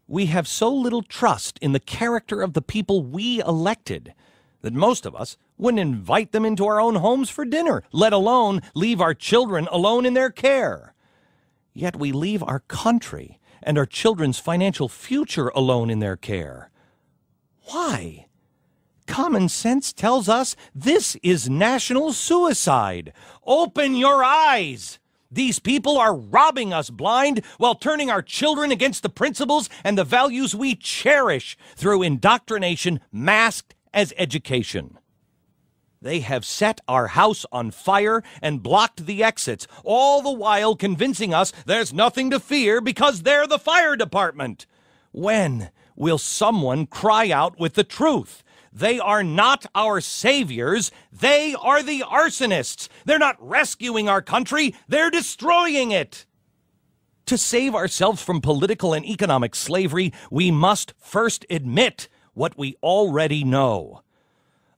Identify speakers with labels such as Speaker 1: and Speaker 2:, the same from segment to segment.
Speaker 1: We have so little trust in the character of the people we elected that most of us wouldn't invite them into our own homes for dinner, let alone leave our children alone in their care. Yet we leave our country and our children's financial future alone in their care. Why? Common sense tells us this is national suicide. Open your eyes! These people are robbing us blind while turning our children against the principles and the values we cherish through indoctrination masked as education. They have set our house on fire and blocked the exits, all the while convincing us there's nothing to fear because they're the fire department. When will someone cry out with the truth? They are not our saviors. They are the arsonists. They're not rescuing our country. They're destroying it. To save ourselves from political and economic slavery, we must first admit what we already know.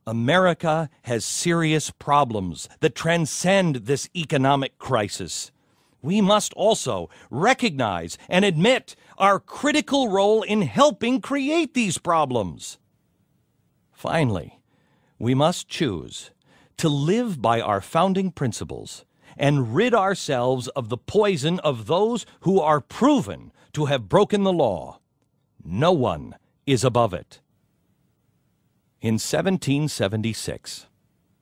Speaker 1: America has serious problems that transcend this economic crisis. We must also recognize and admit our critical role in helping create these problems. Finally, we must choose to live by our founding principles and rid ourselves of the poison of those who are proven to have broken the law. No one is above it. In 1776,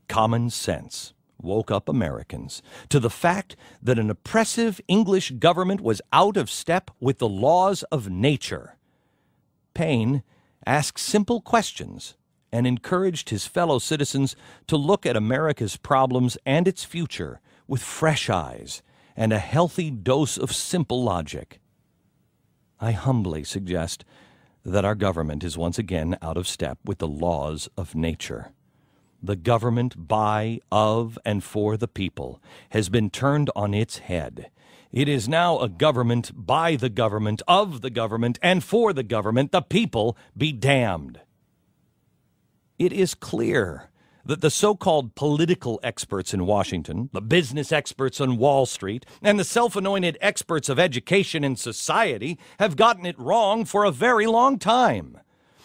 Speaker 1: common sense woke up Americans to the fact that an oppressive English government was out of step with the laws of nature. Paine asked simple questions and encouraged his fellow citizens to look at America's problems and its future with fresh eyes and a healthy dose of simple logic. I humbly suggest that our government is once again out of step with the laws of nature. The government by, of, and for the people has been turned on its head. It is now a government by the government, of the government, and for the government. The people be damned. It is clear that the so-called political experts in Washington, the business experts on Wall Street, and the self-anointed experts of education and society have gotten it wrong for a very long time.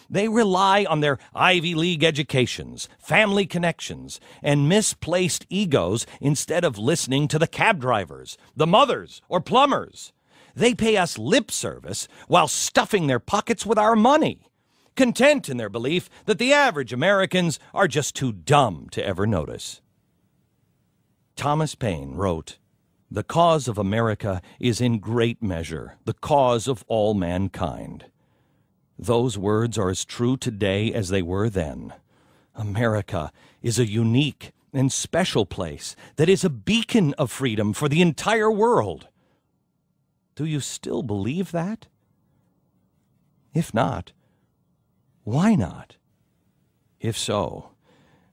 Speaker 1: They rely on their Ivy League educations, family connections, and misplaced egos instead of listening to the cab drivers, the mothers, or plumbers. They pay us lip service while stuffing their pockets with our money, content in their belief that the average Americans are just too dumb to ever notice. Thomas Paine wrote, "The cause of America is in great measure the cause of all mankind." Those words are as true today as they were then. America is a unique and special place that is a beacon of freedom for the entire world. Do you still believe that? If not, why not? If so,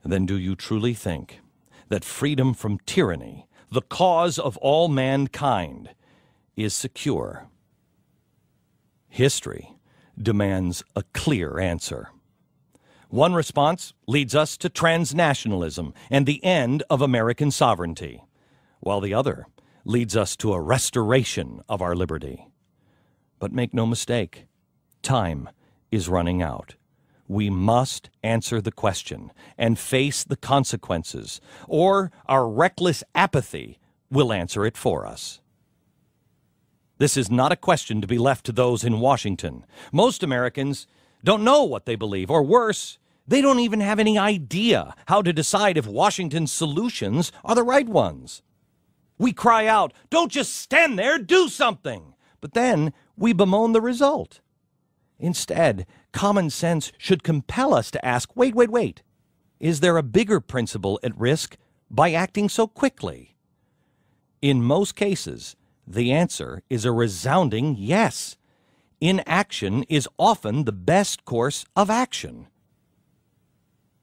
Speaker 1: then do you truly think that freedom from tyranny, the cause of all mankind, is secure? History demands a clear answer. One response leads us to transnationalism and the end of American sovereignty, while the other leads us to a restoration of our liberty. But make no mistake, time is running out. We must answer the question and face the consequences, or our reckless apathy will answer it for us. This is not a question to be left to those in Washington. Most Americans don't know what they believe, or worse, they don't even have any idea how to decide if Washington's solutions are the right ones. We cry out, "Don't just stand there, do something!" But then we bemoan the result. Instead, common sense should compel us to ask, wait. Is there a bigger principle at risk by acting so quickly? In most cases, the answer is a resounding yes. Inaction is often the best course of action.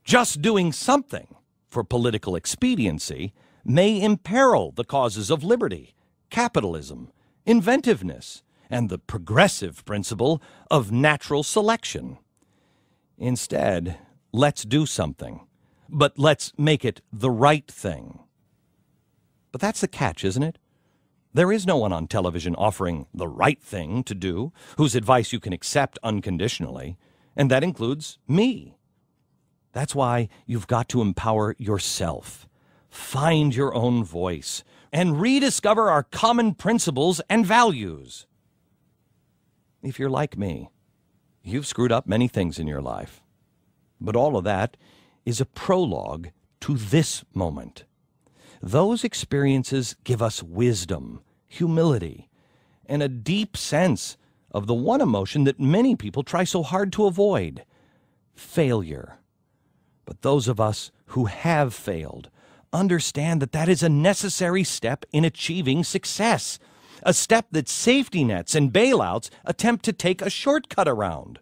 Speaker 1: Just doing something for political expediency may imperil the causes of liberty, capitalism, inventiveness, and the progressive principle of natural selection. Instead, let's do something, but let's make it the right thing. But that's the catch, isn't it? There is no one on television offering the right thing to do, whose advice you can accept unconditionally, and that includes me. That's why you've got to empower yourself. Find your own voice and rediscover our common principles and values. If you're like me, you've screwed up many things in your life. But all of that is a prologue to this moment. Those experiences give us wisdom, humility, and a deep sense of the one emotion that many people try so hard to avoid: failure. But those of us who have failed understand that that is a necessary step in achieving success, a step that safety nets and bailouts attempt to take a shortcut around.